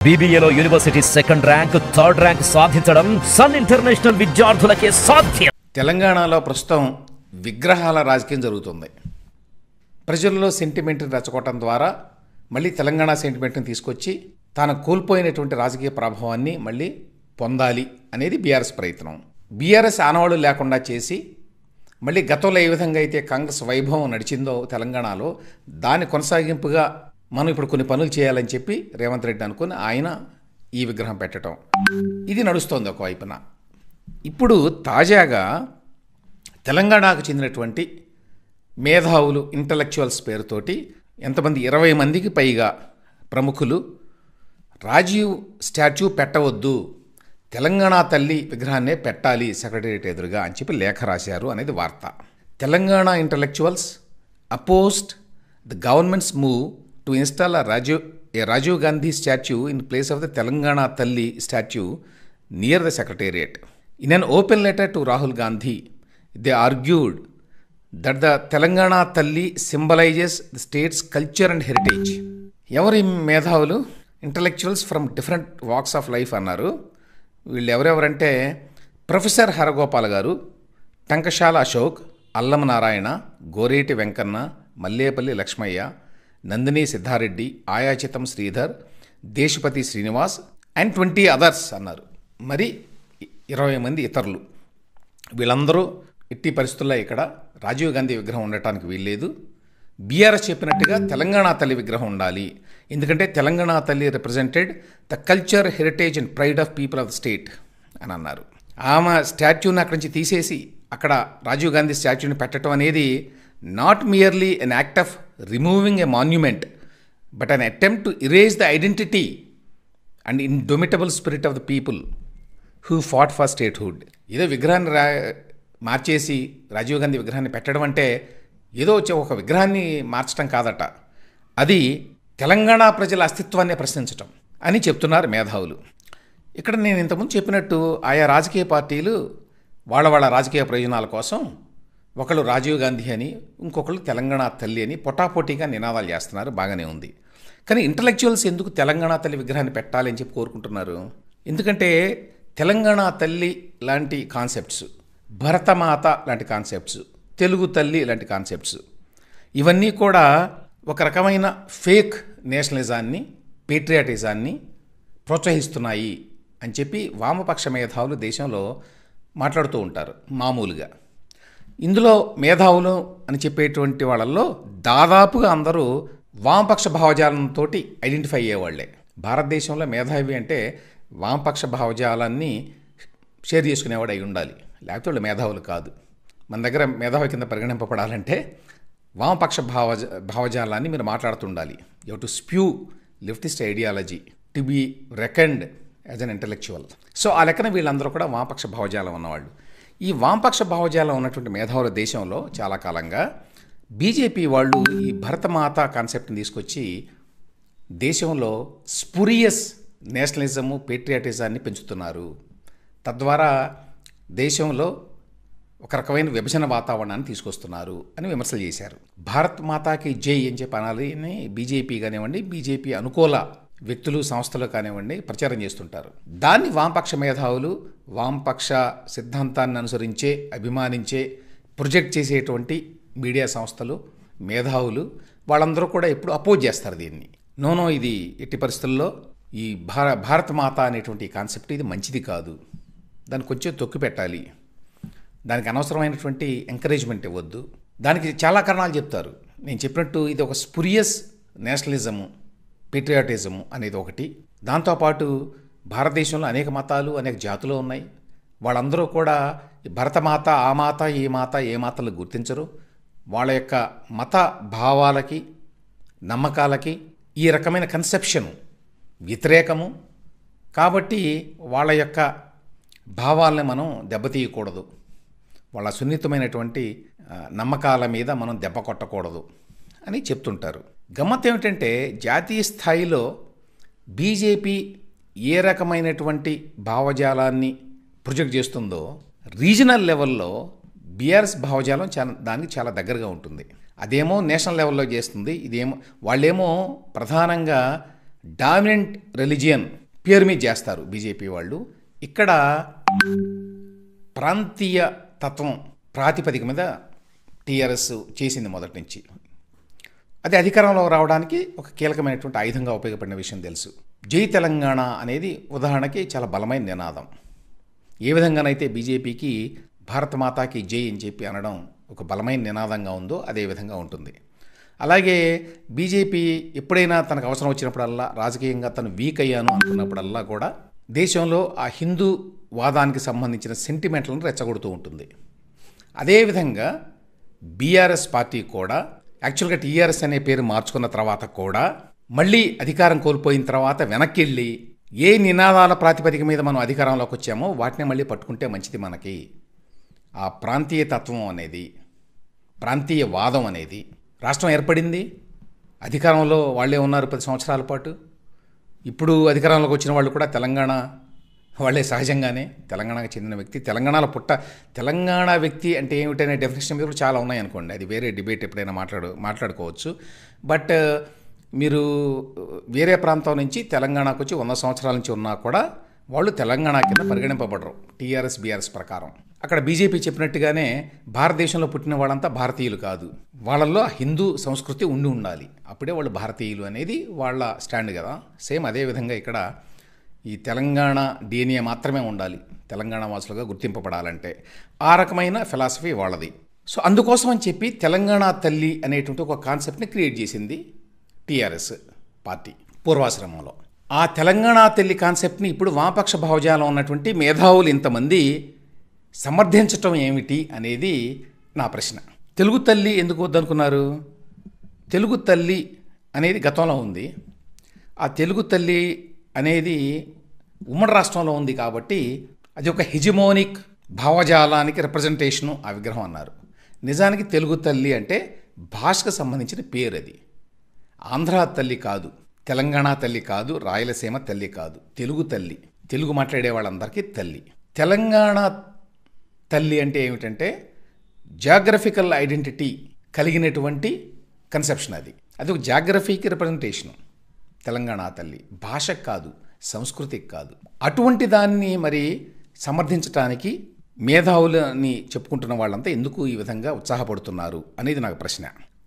BBAలో university second rank, third rank సాధించడం Sun international విద్యార్థులకే సాధ్యం. తెలంగాణలో ప్రస్తుతం విగ్రహాల రాజకీయం జరుగుతుంది. ప్రజల్లో సెంటిమెంట్ని రెచ్చగొట్టడం ద్వారా మళ్ళీ తెలంగాణ సెంటిమెంట్ని తీసుకొచ్చి తాను కోల్పోయినటువంటి రాజకీయ ప్రభావాన్ని మళ్ళీ పొందాలి అనేది బీఆర్ఎస్ ప్రయత్నం. బీఆర్ఎస్ ఆనవాళ్ళు లేకుండా చేసి మళ్ళీ గతంలో ఏ విధంగా అయితే కాంగ్రెస్ వైభవం నడిచిందో తెలంగాణలో దాని కొనసాగింపుగా మనం ఇప్పుడు కొన్ని పనులు చేయాలని చెప్పి రేవంత్ రెడ్డి అనుకుని ఆయన ఈ విగ్రహం పెట్టడం ఇది నడుస్తోంది ఒకవైపున. ఇప్పుడు తాజాగా తెలంగాణకు చెందినటువంటి మేధావులు, ఇంటలెక్చువల్స్ పేరుతోటి ఎంతమంది 20 మందికి పైగా ప్రముఖులు రాజీవ్ స్టాచ్యూ పెట్టవద్దు, తెలంగాణ తల్లి విగ్రహాన్నే పెట్టాలి సెక్రటేరియట్ ఎదురుగా అని చెప్పి లేఖ రాశారు అనేది వార్త. Telangana intellectuals opposed the government's move to install Rajiv Gandhi statue in place of the Telangana Talli statue near the secretariat. In an open letter to Rahul Gandhi they argued that the Telangana Talli symbolises the state's culture and heritage. ఎవరి మేధావులు? Intellectuals from different walks of life అన్నారు. వీళ్ళు ఎవరెవరంటే professor Haragopal garu, Tankasala Ashok, Allam Narayana, Goreti Venkanna, Mallepalli Lakshmaiah, Nandini Siddhareddy, Ayachitam Sridhar, Deshapati Srinivas and 20 others అన్నారు. మరి 20 మంది ఇతరులు. వీళ్ళందరూ ఎట్టి పరిస్థితుల్లో ఇక్కడ రాజీవ్ గాంధీ విగ్రహం ఉండటానికి వీల్లేదు, బీఆర్ఎస్ చెప్పినట్టుగా తెలంగాణ తల్లి విగ్రహం ఉండాలి, ఎందుకంటే తెలంగాణ తల్లి represented the culture, heritage and pride of people of the state అని అన్నారు. ఆమె స్టాచ్యూని అక్కడి నుంచి తీసేసి అక్కడ రాజీవ్ గాంధీ స్టాచ్యూని పెట్టడం అనేది not merely an act of removing a monument but an attempt to erase the identity and indomitable spirit of the people who fought for statehood. ఏదో విగ్రహాన్ని మార్చేసి రాజీవ్ గాంధీ విగ్రహాన్ని పెట్టడం అంటే ఏదో వచ్చే ఒక విగ్రహాన్ని మార్చడం కాదట, అది తెలంగాణ ప్రజల అస్తిత్వాన్ని ప్రశ్నించటం అని చెప్తున్నారు మేధావులు. ఇక్కడ నేను ఇంతకుముందు చెప్పినట్టు ఆయా రాజకీయ పార్టీలు వాళ్ళ రాజకీయ ప్రయోజనాల కోసం ఒకళ్ళు రాజీవ్ గాంధీ అని, ఇంకొకళ్ళు తెలంగాణ తల్లి అని పొటాపోటీగా నినాదాలు చేస్తున్నారు. బాగానే ఉంది. కానీ ఇంటలెక్చువల్స్ ఎందుకు తెలంగాణ తల్లి విగ్రహాన్ని పెట్టాలి అని చెప్పి కోరుకుంటున్నారు? ఎందుకంటే తెలంగాణ తల్లి లాంటి కాన్సెప్ట్స్, భరతమాత లాంటి కాన్సెప్ట్స్, తెలుగు తల్లి లాంటి కాన్సెప్ట్స్ ఇవన్నీ కూడా ఒక రకమైన ఫేక్ నేషనలిజాన్ని, పేట్రియాటిజాన్ని ప్రోత్సహిస్తున్నాయి అని చెప్పి వామపక్ష మేధావులు దేశంలో మాట్లాడుతూ ఉంటారు మామూలుగా. ఇందులో మేధావులు అని చెప్పేటువంటి వాళ్ళల్లో దాదాపుగా అందరూ వామపక్ష భావజాలంతో ఐడెంటిఫై అయ్యేవాళ్లే. భారతదేశంలో మేధావి అంటే వామపక్ష భావజాలాన్ని షేర్ చేసుకునేవాడు అయి ఉండాలి, లేకపోతే వాళ్ళు మేధావులు కాదు. మన దగ్గర మేధావి కింద పరిగణింపబడాలంటే వామపక్ష భావజాలాన్ని మీరు మాట్లాడుతుండాలి. You have to spew leftist ideology to be reckoned as an intellectual. So ఆ లెక్కన వీళ్ళందరూ కూడా వామపక్ష భావజాలం ఉన్నవాళ్ళు. ఈ వామపక్ష భావజాలం ఉన్నటువంటి మేధావుల దేశంలో చాలా కాలంగా బీజేపీ వాళ్ళు ఈ భరతమాత కాన్సెప్ట్ని తీసుకొచ్చి దేశంలో స్పురియస్ నేషనలిజము, పేట్రియాటిజాన్ని పెంచుతున్నారు. తద్వారా దేశంలో ఒక రకమైన విభజన వాతావరణాన్ని తీసుకొస్తున్నారు అని విమర్శలు చేశారు. భారత్ మాతాకి జై అని చెప్పి అనాలి అని బీజేపీ కానివ్వండి, బీజేపీ అనుకూల వ్యక్తులు, సంస్థలు కానివ్వండి ప్రచారం చేస్తుంటారు. దాన్ని వామపక్ష మేధావులు, వామపక్ష సిద్ధాంతాన్ని అనుసరించే, అభిమానించే, ప్రొజెక్ట్ చేసేటువంటి మీడియా సంస్థలు, మేధావులు వాళ్ళందరూ కూడా ఎప్పుడు అపోజ్ చేస్తారు దీన్ని. నోనో, ఇది ఎట్టి పరిస్థితుల్లో ఈ భారత మాత అనేటువంటి కాన్సెప్ట్ ఇది మంచిది కాదు, దాన్ని కొంచెం తొక్కి పెట్టాలి, దానికి అనవసరమైనటువంటి ఎంకరేజ్మెంట్ ఇవ్వద్దు. దానికి చాలా కారణాలు చెప్తారు. నేను చెప్పినట్టు ఇది ఒక స్పురియస్ నేషనలిజము, పేట్రియాటిజము అనేది ఒకటి. దాంతోపాటు భారతదేశంలో అనేక మతాలు, అనేక జాతులు ఉన్నాయి. వాళ్ళందరూ కూడా భరతమాత, ఆ మాత, ఈ మాత, ఏ మాతలు గుర్తించరు. వాళ్ళ యొక్క మత భావాలకి, నమ్మకాలకి ఈ రకమైన కన్సెప్షను వ్యతిరేకము. కాబట్టి వాళ్ళ యొక్క భావాలని మనం దెబ్బతీయకూడదు, వాళ్ళ సున్నితమైనటువంటి నమ్మకాల మీద మనం దెబ్బ కొట్టకూడదు అని చెప్తుంటారు. గమ్మత్ ఏమిటంటే జాతీయ స్థాయిలో బీజేపీ ఏ రకమైనటువంటి భావజాలాన్ని ప్రొజెక్ట్ చేస్తుందో రీజనల్ లెవెల్లో బీఆర్ఎస్ భావజాలం దానికి చాలా దగ్గరగా ఉంటుంది. అదేమో నేషనల్ లెవెల్లో చేస్తుంది, ఇదేమో వాళ్ళేమో ప్రధానంగా డామినెంట్ రిలిజియన్ పేరు మీద చేస్తారు బీజేపీ వాళ్ళు. ఇక్కడ ప్రాంతీయ తత్వం ప్రాతిపదిక మీద టీఆర్ఎస్ చేసింది మొదటి నుంచి. అది అధికారంలో రావడానికి ఒక కీలకమైనటువంటి ఆయుధంగా ఉపయోగపడిన విషయం తెలుసు. జై తెలంగాణ అనేది ఉదాహరణకి చాలా బలమైన నినాదం. ఏ విధంగానైతే బీజేపీకి భారత మాతాకి జై అని చెప్పి అనడం ఒక బలమైన నినాదంగా ఉందో అదే విధంగా ఉంటుంది. అలాగే బీజేపీ ఎప్పుడైనా తనకు అవసరం వచ్చినప్పుడల్లా, రాజకీయంగా తను వీక్ అయ్యాను అనుకున్నప్పుడల్లా కూడా దేశంలో ఆ హిందూ వాదానికి సంబంధించిన సెంటిమెంట్లను రెచ్చగొడుతూ ఉంటుంది. అదేవిధంగా బీఆర్ఎస్ పార్టీ కూడా యాక్చువల్గా టీఆర్ఎస్ అనే పేరు మార్చుకున్న తర్వాత కూడా మళ్ళీ అధికారం కోల్పోయిన తర్వాత వెనక్కి వెళ్ళి ఏ నినాదాల ప్రాతిపదిక మీద మనం అధికారంలోకి వచ్చామో వాటిని మళ్ళీ పట్టుకుంటే మంచిది. మనకి ఆ ప్రాంతీయ తత్వం అనేది, ప్రాంతీయ వాదం అనేది, రాష్ట్రం ఏర్పడింది, అధికారంలో వాళ్ళే ఉన్నారు 10 సంవత్సరాల పాటు. ఇప్పుడు అధికారంలోకి వచ్చిన వాళ్ళు కూడా తెలంగాణ వాళ్ళే సహజంగానే, తెలంగాణకు చెందిన వ్యక్తి, తెలంగాణ వ్యక్తి అంటే ఏమిటనే డెఫినేషన్ మీద కూడా చాలా ఉన్నాయి అనుకోండి. అది వేరే డిబేట్ ఎప్పుడైనా మాట్లాడుకోవచ్చు. బట్ మీరు వేరే ప్రాంతం నుంచి తెలంగాణకు వచ్చి 100 సంవత్సరాల నుంచి ఉన్నా కూడా వాళ్ళు తెలంగాణ కింద పరిగణింపబడరు టీఆర్ఎస్ బీఆర్ఎస్ ప్రకారం. అక్కడ బీజేపీ చెప్పినట్టుగానే భారతదేశంలో పుట్టిన వాళ్ళంతా భారతీయులు కాదు, వాళ్ళల్లో హిందూ సంస్కృతి ఉండాలి, అప్పుడే వాళ్ళు భారతీయులు అనేది వాళ్ళ స్టాండ్ కదా. సేమ్ అదే విధంగా ఇక్కడ ఈ తెలంగాణ డిఎన్ఏ మాత్రమే ఉండాలి, తెలంగాణ వాసులుగా గుర్తింపబడాలంటే ఆ రకమైన ఫిలాసఫీ వాళ్ళది. సో అందుకోసం అని చెప్పి తెలంగాణ తల్లి అనేటువంటి ఒక కాన్సెప్ట్ని క్రియేట్ చేసింది టీఆర్ఎస్ పార్టీ పూర్వాశ్రమంలో. ఆ తెలంగాణ తల్లి కాన్సెప్ట్ని ఇప్పుడు వామపక్ష భావజాలం ఉన్నటువంటి మేధావులు ఇంతమంది సమర్థించటం ఏమిటి అనేది నా ప్రశ్న. తెలుగు తల్లి ఎందుకు వద్దనుకున్నారు? తెలుగు తల్లి అనేది గతంలో ఉంది. ఆ తెలుగు తల్లి అనేది ఉమ్మడి రాష్ట్రంలో ఉంది కాబట్టి అది ఒక హెజిమోనిక్ భావజాలానికి రిప్రజెంటేషను ఆ విగ్రహం అన్నారు. నిజానికి తెలుగు తల్లి అంటే భాషకు సంబంధించిన పేరు. అది ఆంధ్ర తల్లి కాదు, తెలంగాణ తల్లి కాదు, రాయలసీమ తల్లి కాదు, తెలుగు తల్లి. తెలుగు మాట్లాడే వాళ్ళందరికీ తల్లి. తెలంగాణ తల్లి అంటే ఏమిటంటే జాగ్రఫికల్ ఐడెంటిటీ కలిగినటువంటి కన్సెప్షన్. అది ఒక జాగ్రఫీకి రిప్రజెంటేషను. తెలంగాణ తల్లి భాషకు కాదు, సంస్కృతికి కాదు. అటువంటి దాన్ని మరి సమర్థించడానికి మేధావులని చెప్పుకుంటున్న వాళ్ళంతా ఎందుకు ఈ విధంగా ఉత్సాహపడుతున్నారు అనేది నాకు ప్రశ్న.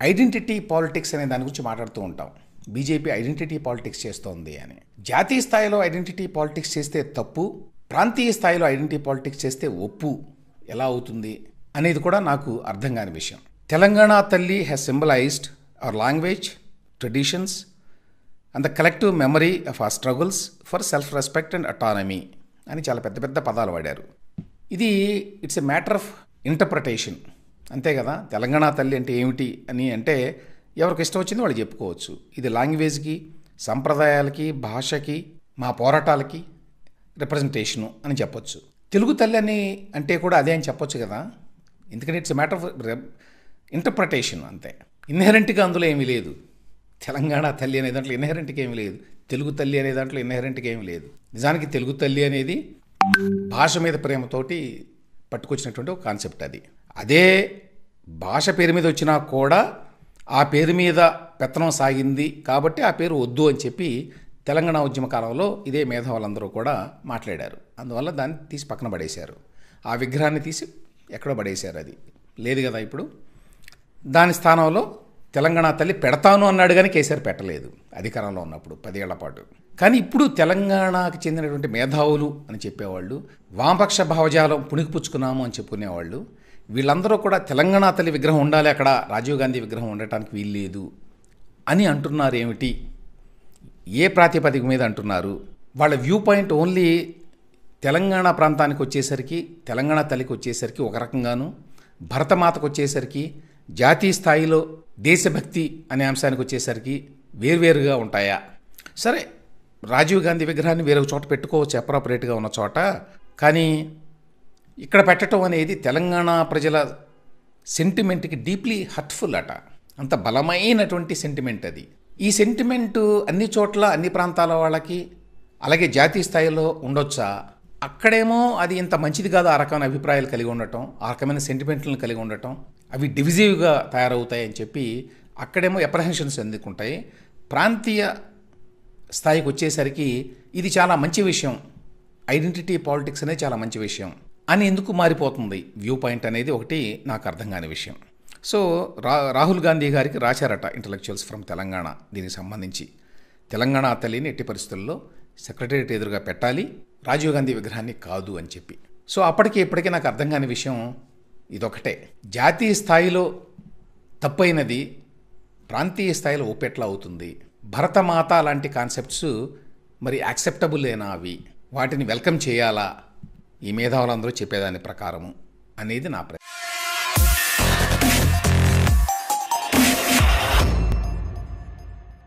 ఐడెంటిటీ పాలిటిక్స్ అనే దాని గురించి మాట్లాడుతూ ఉంటాం. బీజేపీ ఐడెంటిటీ పాలిటిక్స్ చేస్తోంది అని. జాతీయ స్థాయిలో ఐడెంటిటీ పాలిటిక్స్ చేస్తే తప్పు, ప్రాంతీయ స్థాయిలో ఐడెంటిటీ పాలిటిక్స్ చేస్తే ఒప్పు ఎలా అవుతుంది అనేది కూడా నాకు అర్థం కాని విషయం. తెలంగాణ తల్లి has symbolised hour language, traditions and the collective memory of our struggles for self respect and autonomy అని చాలా పెద్ద పెద్ద పదాలు వాడారు. ఇది it's a matter of interpretation, అంతే కదా. తెలంగాణ తల్లి అంటే ఏమిటి అని అంటే ఎవరికి ఇష్టం వచ్చింది వాళ్ళు చెప్పుకోవచ్చు. ఇది లాంగ్వేజ్కి, సంప్రదాయాలకి, భాషకి, మా పోరాటాలకి రిప్రజెంటేషను అని చెప్పొచ్చు. తెలుగు తల్లి అని అంటే కూడా అదే అని చెప్పొచ్చు కదా. ఎందుకంటే it's a matter of interpretation అంతే. ఇన్హెరెంట్గా అందులో ఏమీ లేదు. తెలంగాణ తల్లి అనే దాంట్లో ఇన్హెరెంట్గా ఏమీ లేదు, తెలుగు తల్లి అనే దాంట్లో ఇన్హెరెంట్గా ఏమీ లేదు. నిజానికి తెలుగు తల్లి అనేది భాష మీద ప్రేమతోటి పట్టుకొచ్చినటువంటి ఒక కాన్సెప్ట్. అదే భాష పేరు మీద వచ్చినా కూడా ఆ పేరు మీద పెత్తనం సాగింది కాబట్టి ఆ పేరు వద్దు అని చెప్పి తెలంగాణ ఉద్యమ కాలంలో ఇదే మేధావులందరూ కూడా మాట్లాడారు. అందువల్ల దాన్ని తీసి పక్కన పడేశారు. ఆ విగ్రహాన్ని తీసి ఎక్కడో పడేశారు. అది లేదు కదా ఇప్పుడు. దాని స్థానంలో తెలంగాణ తల్లి పెడతాను అన్నాడు కానీ కేసీఆర్ పెట్టలేదు అధికారంలో ఉన్నప్పుడు 10 ఏళ్ల పాటు. కానీ ఇప్పుడు తెలంగాణకు చెందినటువంటి మేధావులు అని చెప్పేవాళ్ళు, వామపక్ష భావజాలం పుణికిపుచ్చుకున్నాము అని చెప్పుకునేవాళ్ళు, వీళ్ళందరూ కూడా తెలంగాణ తల్లి విగ్రహం ఉండాలి, అక్కడ రాజీవ్ గాంధీ విగ్రహం ఉండటానికి వీల్లేదు అని అంటున్నారు. ఏమిటి, ఏ ప్రాతిపదిక మీద అంటున్నారు? వాళ్ళ వ్యూ పాయింట్ ఓన్లీ తెలంగాణ ప్రాంతానికి వచ్చేసరికి, తెలంగాణ తల్లికి వచ్చేసరికి ఒక రకంగాను, భరతమాతకు వచ్చేసరికి, జాతీయ స్థాయిలో దేశభక్తి అనే అంశానికి వచ్చేసరికి వేరువేరుగా ఉంటాయా? సరే, రాజీవ్ గాంధీ విగ్రహాన్ని వేరే చోట పెట్టుకోవచ్చు అప్రాపరేట్గా ఉన్న చోట. కానీ ఇక్కడ పెట్టడం అనేది తెలంగాణ ప్రజల సెంటిమెంట్కి డీప్లీ హర్ట్ఫుల్ అట. అంత బలమైనటువంటి సెంటిమెంట్ అది. ఈ సెంటిమెంటు అన్ని చోట్ల అన్ని ప్రాంతాల వాళ్ళకి అలాగే జాతీయ స్థాయిలో ఉండొచ్చా? అక్కడేమో అది ఇంత మంచిది కాదు ఆ రకమైన అభిప్రాయాలు కలిగి ఉండటం, ఆ రకమైన సెంటిమెంట్లను కలిగి ఉండటం, అవి డివిజివ్గా తయారవుతాయని చెప్పి అక్కడేమో అప్రహెన్షన్స్ ఎందుకుంటాయి. ప్రాంతీయ స్థాయికి వచ్చేసరికి ఇది చాలా మంచి విషయం, ఐడెంటిటీ పాలిటిక్స్ అనేది చాలా మంచి విషయం అని ఎందుకు మారిపోతుంది వ్యూ పాయింట్ అనేది ఒకటి నాకు అర్థం కాని విషయం. సో రాహుల్ గాంధీ గారికి రాశారట ఇంటలెక్చువల్స్ ఫ్రమ్ తెలంగాణ దీనికి సంబంధించి, తెలంగాణ తల్లిని ఎట్టి పరిస్థితుల్లో సెక్రటేరియట్ ఎదురుగా పెట్టాలి, రాజీవ్ గాంధీ విగ్రహాన్ని కాదు అని చెప్పి. సో అప్పటికి ఇప్పటికీ నాకు అర్థం కాని విషయం ఇదొకటే. జాతీయ స్థాయిలో తప్పైనది ప్రాంతీయ స్థాయిలో ఒప్పెట్లా అవుతుంది? భరతమాత లాంటి కాన్సెప్ట్స్ మరి యాక్సెప్టబుల్లేనా అవి? వాటిని వెల్కమ్ చేయాలా ఈ మేధావులందరూ చెప్పేదాని ప్రకారము అనేది నా ప్రశ్న.